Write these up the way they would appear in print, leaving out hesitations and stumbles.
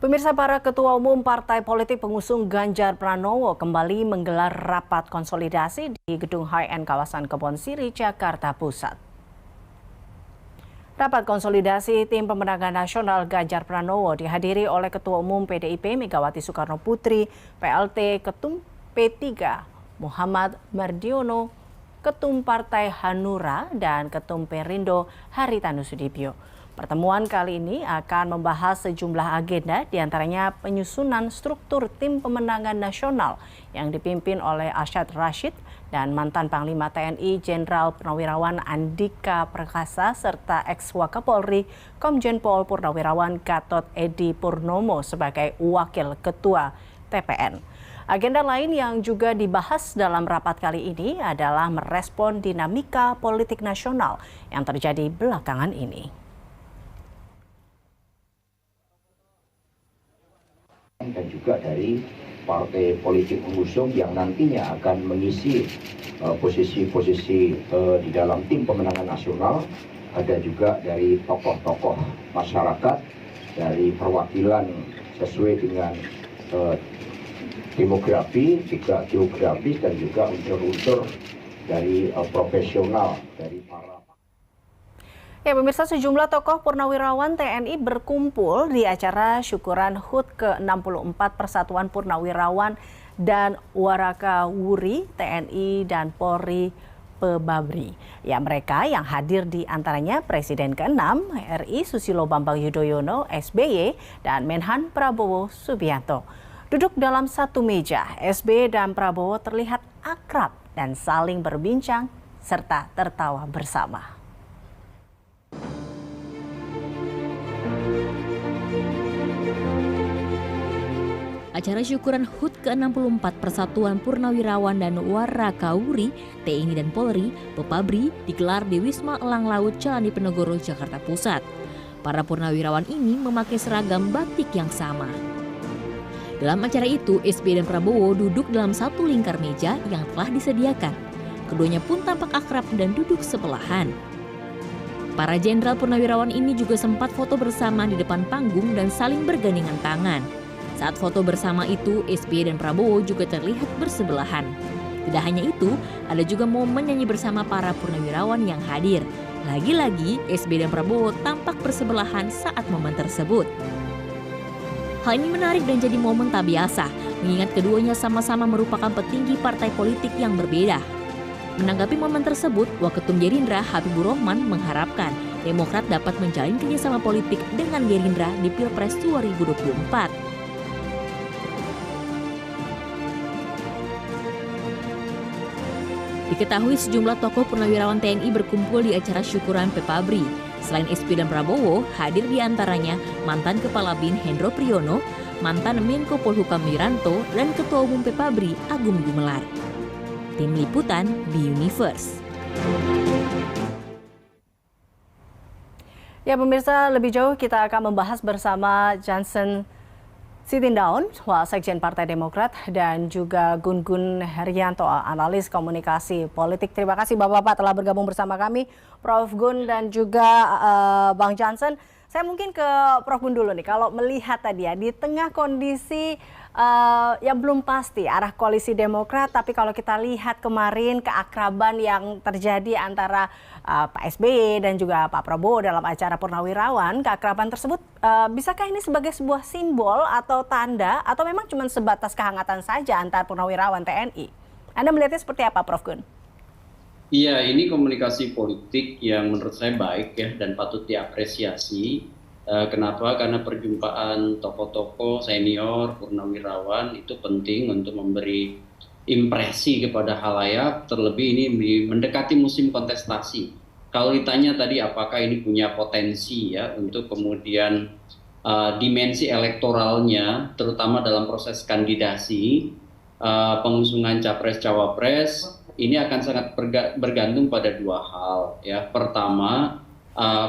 Pemirsa, para ketua umum partai politik pengusung Ganjar Pranowo kembali menggelar rapat konsolidasi di Gedung HN kawasan Kebon Siri, Jakarta Pusat. Rapat konsolidasi tim pemenangan nasional Ganjar Pranowo dihadiri oleh Ketua Umum PDIP Megawati Soekarno Putri, PLT Ketum P3 Muhammad Mardiono, Ketum Partai Hanura, dan Ketum Perindo Haritanu Sudibyo. Pertemuan kali ini akan membahas sejumlah agenda, diantaranya penyusunan struktur tim pemenangan nasional yang dipimpin oleh Arsyad Rashid dan mantan Panglima TNI Jenderal Purnawirawan Andika Perkasa serta ex-Wakapolri Komjen Pol Purnawirawan Gatot Edi Purnomo sebagai Wakil Ketua TPN. Agenda lain yang juga dibahas dalam rapat kali ini adalah merespon dinamika politik nasional yang terjadi belakangan ini. Dan juga dari partai politik pengusung yang nantinya akan mengisi posisi-posisi di dalam tim pemenangan nasional. Ada juga dari tokoh-tokoh masyarakat, dari perwakilan sesuai dengan demografi, juga geografis, dan juga unsur-unsur dari profesional dari para. Ya, pemirsa, sejumlah tokoh purnawirawan TNI berkumpul di acara syukuran HUT ke-64 Persatuan Purnawirawan dan Warakawuri TNI dan Polri Pebabri. Ya, mereka yang hadir di antaranya Presiden ke-6 RI Susilo Bambang Yudhoyono SBY dan Menhan Prabowo Subianto. Duduk dalam satu meja, SBY dan Prabowo terlihat akrab dan saling berbincang serta tertawa bersama. Acara syukuran HUT ke-64 Persatuan Purnawirawan dan Warakawuri TNI dan Polri Pebabri digelar di Wisma Elang Laut Jalan Diponegoro, Jakarta Pusat. Para purnawirawan ini memakai seragam batik yang sama. Dalam acara itu, SBY dan Prabowo duduk dalam satu lingkar meja yang telah disediakan. Keduanya pun tampak akrab dan duduk sebelahan. Para jenderal purnawirawan ini juga sempat foto bersama di depan panggung dan saling bergandengan tangan. Saat foto bersama itu, SBY dan Prabowo juga terlihat bersebelahan. Tidak hanya itu, ada juga momen nyanyi bersama para purnawirawan yang hadir. Lagi-lagi, SBY dan Prabowo tampak bersebelahan saat momen tersebut. Hal ini menarik dan jadi momen tak biasa, mengingat keduanya sama-sama merupakan petinggi partai politik yang berbeda. Menanggapi momen tersebut, Waketum Gerindra Habibur Rahman mengharapkan Demokrat dapat menjalin kerjasama politik dengan Gerindra di Pilpres 2024. Diketahui sejumlah tokoh purnawirawan TNI berkumpul di acara syukuran Pebabri. Selain SBY dan Prabowo, hadir di antaranya mantan Kepala BIN Hendro Priyono, mantan Menko Polhukam Wiranto, dan Ketua Umum Pebabri Agung Gumelar. Tim Liputan B-Universe. Ya, pemirsa, lebih jauh kita akan membahas bersama Johnson Sitindaun, Sekjen Partai Demokrat, dan juga Gun-Gun Herianto, analis komunikasi politik. Terima kasih Bapak-Bapak telah bergabung bersama kami, Prof. Gun dan juga Bang Johnson. Saya mungkin ke Prof. Gun dulu nih, kalau melihat tadi ya, di tengah kondisi yang belum pasti arah koalisi Demokrat, tapi kalau kita lihat kemarin keakraban yang terjadi antara Pak SBY dan juga Pak Prabowo dalam acara Purnawirawan, keakraban tersebut bisakah ini sebagai sebuah simbol atau tanda atau memang cuma sebatas kehangatan saja antar Purnawirawan TNI? Anda melihatnya seperti apa, Prof. Gun? Iya, ini komunikasi politik yang menurut saya baik ya dan patut diapresiasi. Kenapa? Karena perjumpaan tokoh-tokoh senior purnawirawan itu penting untuk memberi impresi kepada khalayak, terlebih ini mendekati musim kontestasi. Kalau ditanya tadi apakah ini punya potensi ya untuk kemudian dimensi elektoralnya, terutama dalam proses kandidasi, pengusungan capres-cawapres, ini akan sangat bergantung pada dua hal ya. Pertama,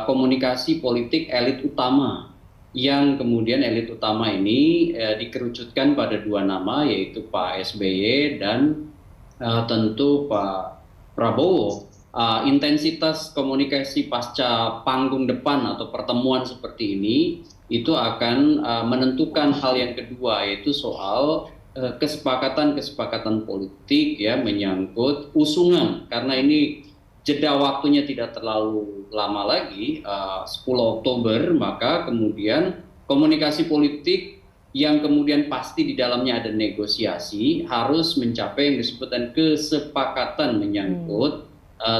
komunikasi politik elit utama, yang kemudian elit utama ini dikerucutkan pada dua nama, yaitu Pak SBY dan tentu Pak Prabowo. Intensitas komunikasi pasca panggung depan atau pertemuan seperti ini itu akan menentukan hal yang kedua, yaitu soal kesepakatan-kesepakatan politik ya menyangkut usungan, karena ini jeda waktunya tidak terlalu lama lagi, 10 Oktober, maka kemudian komunikasi politik yang kemudian pasti di dalamnya ada negosiasi harus mencapai yang disebutkan kesepakatan menyangkut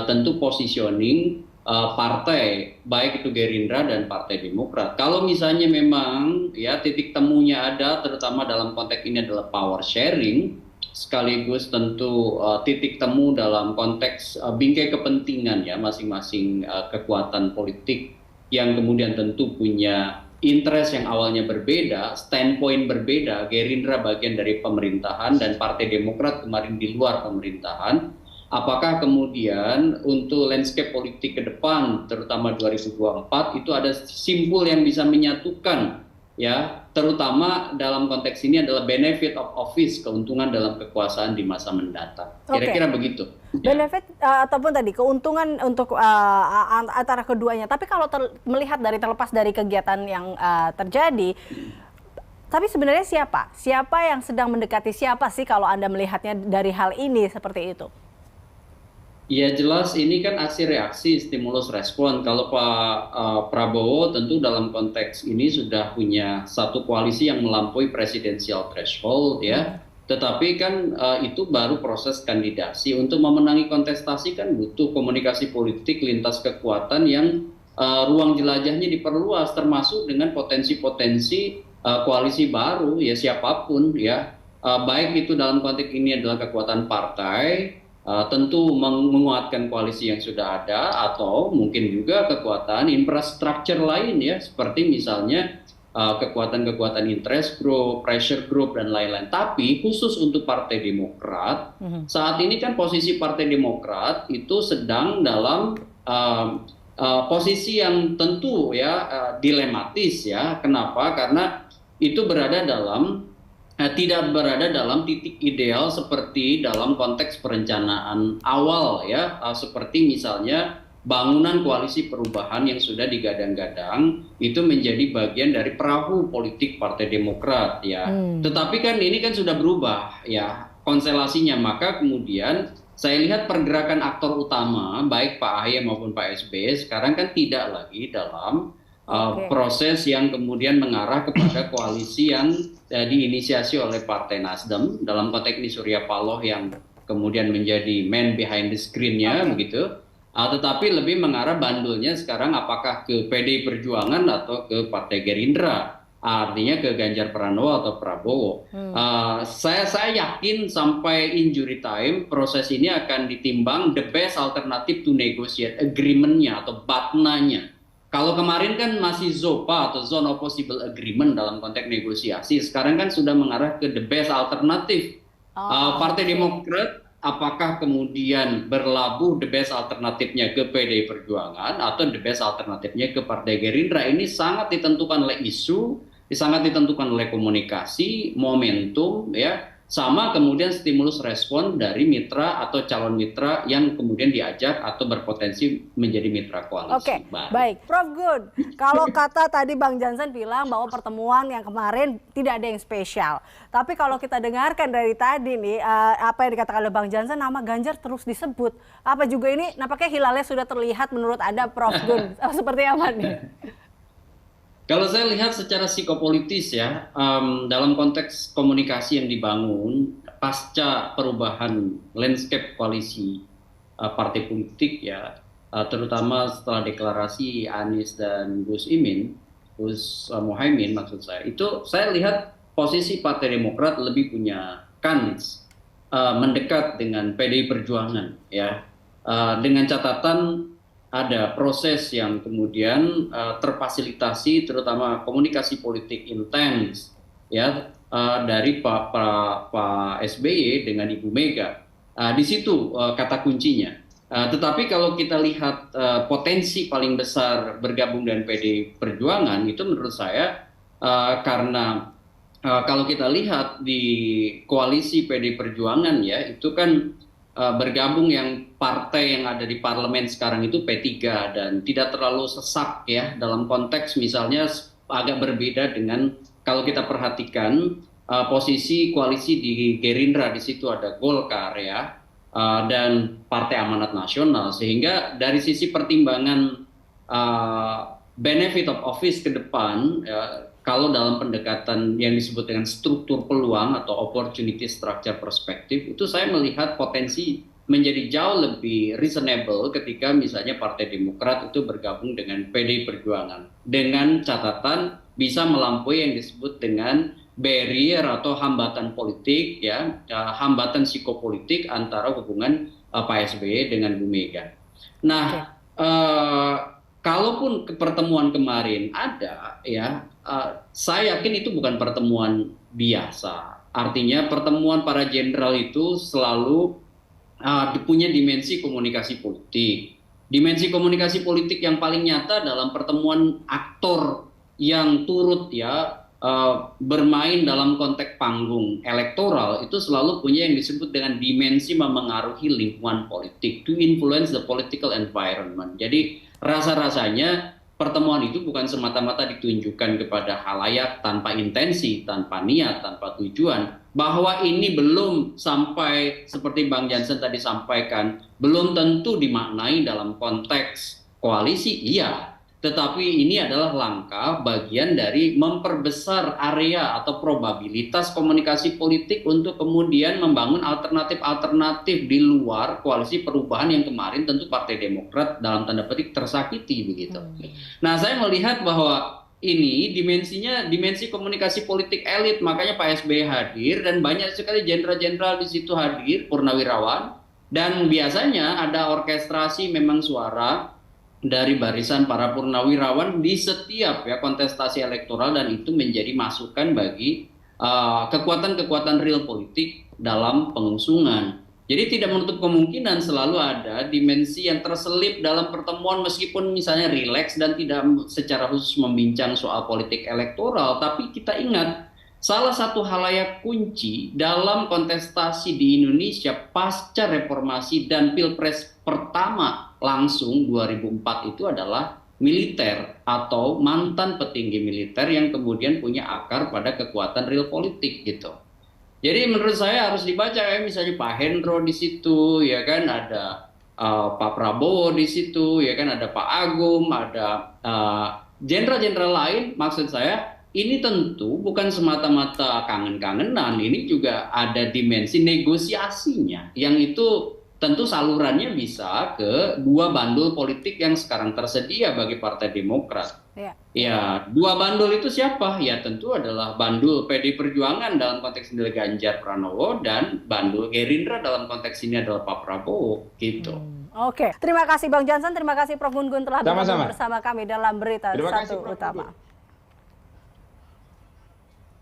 tentu positioning partai, baik itu Gerindra dan Partai Demokrat. Kalau misalnya memang ya titik temunya ada, terutama dalam konteks ini adalah power sharing, sekaligus tentu titik temu dalam konteks bingkai kepentingan ya masing-masing kekuatan politik yang kemudian tentu punya interest yang awalnya berbeda, standpoint berbeda. Gerindra bagian dari pemerintahan dan Partai Demokrat kemarin di luar pemerintahan. Apakah kemudian untuk landscape politik ke depan, terutama 2024, itu ada simpul yang bisa menyatukan, ya, terutama dalam konteks ini adalah benefit of office, keuntungan dalam kekuasaan di masa mendatang. Kira-kira begitu. Benefit ataupun tadi keuntungan untuk antara keduanya. Tapi kalau melihat terlepas dari kegiatan yang terjadi, tapi sebenarnya siapa yang sedang mendekati siapa sih kalau Anda melihatnya dari hal ini seperti itu? Ya jelas ini kan aksi reaksi stimulus respon. Kalau Pak Prabowo tentu dalam konteks ini sudah punya satu koalisi yang melampaui presidensial threshold ya. Tetapi kan itu baru proses kandidasi. Untuk memenangi kontestasi kan butuh komunikasi politik lintas kekuatan yang ruang jelajahnya diperluas, termasuk dengan potensi-potensi koalisi baru ya siapapun ya. Baik itu dalam konteks ini adalah kekuatan partai, tentu menguatkan koalisi yang sudah ada, atau mungkin juga kekuatan infrastruktur lain ya, seperti misalnya kekuatan-kekuatan interest group, pressure group, dan lain-lain. Tapi khusus untuk Partai Demokrat, saat ini kan posisi Partai Demokrat itu sedang dalam posisi yang tentu ya dilematis ya. Kenapa? Karena itu tidak berada dalam titik ideal seperti dalam konteks perencanaan awal ya, seperti misalnya bangunan koalisi perubahan yang sudah digadang-gadang itu menjadi bagian dari perahu politik Partai Demokrat ya. Tetapi kan ini kan sudah berubah ya konstelasinya, maka kemudian saya lihat pergerakan aktor utama baik Pak AHY maupun Pak SBY sekarang kan tidak lagi dalam proses yang kemudian mengarah kepada koalisi yang diinisiasi oleh Partai Nasdem, dalam konteks ini Surya Paloh yang kemudian menjadi man behind the screen-nya begitu, tetapi lebih mengarah bandulnya sekarang apakah ke PDI Perjuangan atau ke Partai Gerindra, artinya ke Ganjar Pranowo atau Prabowo. Saya yakin sampai injury time proses ini akan ditimbang the best alternative to negotiate agreement-nya atau BATNA-nya. Kalau kemarin kan masih ZOPA atau Zone of Possible Agreement dalam konteks negosiasi, sekarang kan sudah mengarah ke the best alternatif. Partai Demokrat apakah kemudian berlabuh the best alternatifnya ke PDI Perjuangan atau the best alternatifnya ke Partai Gerindra, ini sangat ditentukan oleh isu, sangat ditentukan oleh komunikasi, momentum ya. Sama kemudian stimulus respon dari mitra atau calon mitra yang kemudian diajak atau berpotensi menjadi mitra koalisi. Oke, baik. Prof Gun, kalau kata tadi Bang Jansen bilang bahwa pertemuan yang kemarin tidak ada yang spesial. Tapi kalau kita dengarkan dari tadi nih, apa yang dikatakan oleh Bang Jansen, nama Ganjar terus disebut. Apa juga ini nampaknya hilalnya sudah terlihat menurut Anda Prof Gun? Seperti apa nih? Kalau saya lihat secara psikopolitis ya, dalam konteks komunikasi yang dibangun pasca perubahan landscape koalisi partai politik ya, terutama setelah deklarasi Anies dan Gus Muhaimin maksud saya, itu saya lihat posisi Partai Demokrat lebih punya kans mendekat dengan PDI Perjuangan ya, dengan catatan ada proses yang kemudian terfasilitasi, terutama komunikasi politik intens ya dari Pak SBY dengan Ibu Mega. Di situ kata kuncinya. Tetapi kalau kita lihat potensi paling besar bergabung dengan PDI Perjuangan itu menurut saya karena kalau kita lihat di koalisi PDI Perjuangan ya itu kan bergabung yang partai yang ada di parlemen sekarang itu P3 dan tidak terlalu sesak ya dalam konteks misalnya agak berbeda dengan kalau kita perhatikan posisi koalisi di Gerindra. Di situ ada Golkar ya, dan Partai Amanat Nasional, sehingga dari sisi pertimbangan benefit of office ke depan, kalau dalam pendekatan yang disebut dengan struktur peluang atau opportunity structure perspective, itu saya melihat potensi menjadi jauh lebih reasonable ketika misalnya Partai Demokrat itu bergabung dengan PDI Perjuangan, dengan catatan bisa melampaui yang disebut dengan barrier atau hambatan politik, ya, hambatan psikopolitik antara hubungan Pak SBY dengan Bu Mega. Nah, kalaupun pertemuan kemarin ada, ya, saya yakin itu bukan pertemuan biasa. Artinya pertemuan para jenderal itu selalu punya dimensi komunikasi politik. Dimensi komunikasi politik yang paling nyata dalam pertemuan aktor yang turut, ya, bermain dalam konteks panggung elektoral itu selalu punya yang disebut dengan dimensi memengaruhi lingkungan politik, to influence the political environment. Jadi rasa-rasanya pertemuan itu bukan semata-mata ditunjukkan kepada khalayak tanpa intensi, tanpa niat, tanpa tujuan. Bahwa ini belum sampai seperti Bang Jansen tadi sampaikan, belum tentu dimaknai dalam konteks koalisi, iya. Tetapi ini adalah langkah bagian dari memperbesar area atau probabilitas komunikasi politik untuk kemudian membangun alternatif-alternatif di luar koalisi perubahan yang kemarin tentu Partai Demokrat dalam tanda petik tersakiti begitu. Nah, saya melihat bahwa ini dimensinya dimensi komunikasi politik elit, makanya Pak SBY hadir dan banyak sekali jenderal-jenderal di situ hadir, purnawirawan, dan biasanya ada orkestrasi memang suara dari barisan para purnawirawan di setiap, ya, kontestasi elektoral, dan itu menjadi masukan bagi kekuatan-kekuatan real politik dalam pengusungan. Jadi tidak menutup kemungkinan selalu ada dimensi yang terselip dalam pertemuan meskipun misalnya rileks dan tidak secara khusus membincang soal politik elektoral, tapi kita ingat salah satu khalayak kunci dalam kontestasi di Indonesia pasca reformasi dan pilpres pertama langsung 2004 itu adalah militer atau mantan petinggi militer yang kemudian punya akar pada kekuatan real politik gitu. Jadi menurut saya harus dibaca, ya, misalnya Pak Hendro di situ, ya kan, ada Pak Prabowo di situ, ya kan, ada Pak Agung, ada jenderal-jenderal lain. Maksud saya ini tentu bukan semata-mata kangen-kangenan, ini juga ada dimensi negosiasinya yang itu tentu salurannya bisa ke dua bandul politik yang sekarang tersedia bagi Partai Demokrat. Ya, dua bandul itu siapa? Ya tentu adalah bandul PDI Perjuangan dalam konteks ini Ganjar Pranowo dan bandul Gerindra dalam konteks ini adalah Pak Prabowo, gitu. Oke, terima kasih Bang Jansen, terima kasih Prof. Gun Gun telah bergabung bersama kami dalam Berita Satu Utama.